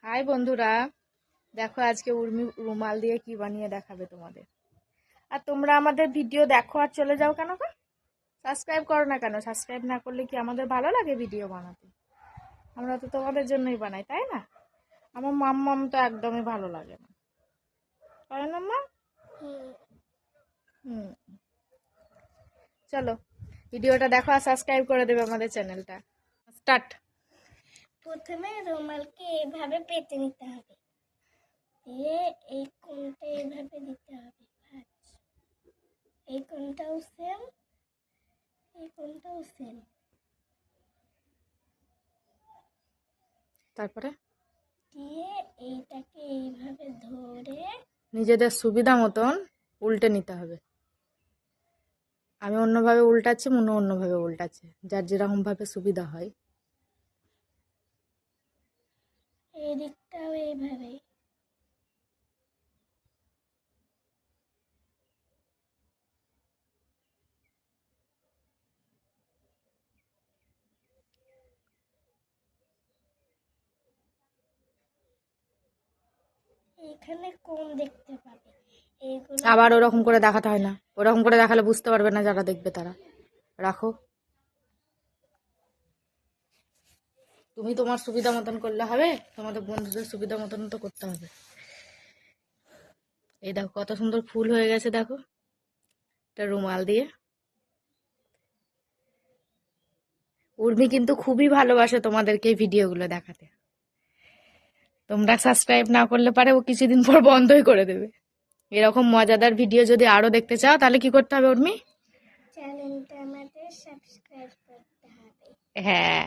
High বন্ধুরা, দেখো আজকে উর্মি রুমাল দিয়ে কি বানিয়ে দেখাবে তোমাদের। আর তোমরা আমাদের ভিডিও দেখো আর চলে যাও কেন? সাবস্ক্রাইব করো না কেন? সাবস্ক্রাইব না করলে কি আমাদের ভালো লাগে ভিডিও বানাতে? আমরা তো তোমাদের জন্যই বানাই, তাই না? আমার মাম্মাম তো একদমই ভালো লাগে না, তাই না মা? হুম, চলো ভিডিওটা দেখো আর সাবস্ক্রাইব করে দেবে আমাদের চ্যানেলটা। স্টার্ট। প্রথমে রুমালকে এইভাবে পেতে নিতে হবে, দিয়ে এই কোণটা এইভাবে দিতে হবে ভাঁজ। এই কোণটাও সেম, এই কোণটাও সেম। তারপরে দিয়ে এইটাকে এইভাবে ধরে নিজেদের সুবিধা মতন উল্টে নিতে হবে। আমি অন্যভাবে উল্টাচ্ছি, মনে অন্যভাবে উল্টাচ্ছে, যার যেরকম ভাবে সুবিধা হয়। এই দিকটাও এইভাবে। এখানে কোণ দেখতে পাবে, এইগুলো আবার ওরকম করে দেখাতে হয় না, ওরকম করে দেখালে বুঝতে পারবে না যারা দেখবে তারা। রাখো, তুমি তোমার সুবিধা মতন করলে হবে, তোমাদের বন্ধুদের সুবিধা মতন তো করতে হবে। এই দেখো কত সুন্দর ফুল হয়ে গেছে, দেখো এটা রুমাল দিয়ে। উর্মি কিন্তু খুবই ভালোবাসে তোমাদেরকে এই ভিডিওগুলো দেখাতে। তোমরা সাবস্ক্রাইব না করলে পারে ও কিছুদিন পর বন্ধই করে দেবে। এরকম মজাদার ভিডিও যদি আরো দেখতে চাও তাহলে কি করতে হবে উর্মি? চ্যানেলটা আমাদের সাবস্ক্রাইব করতে হবে। হ্যাঁ।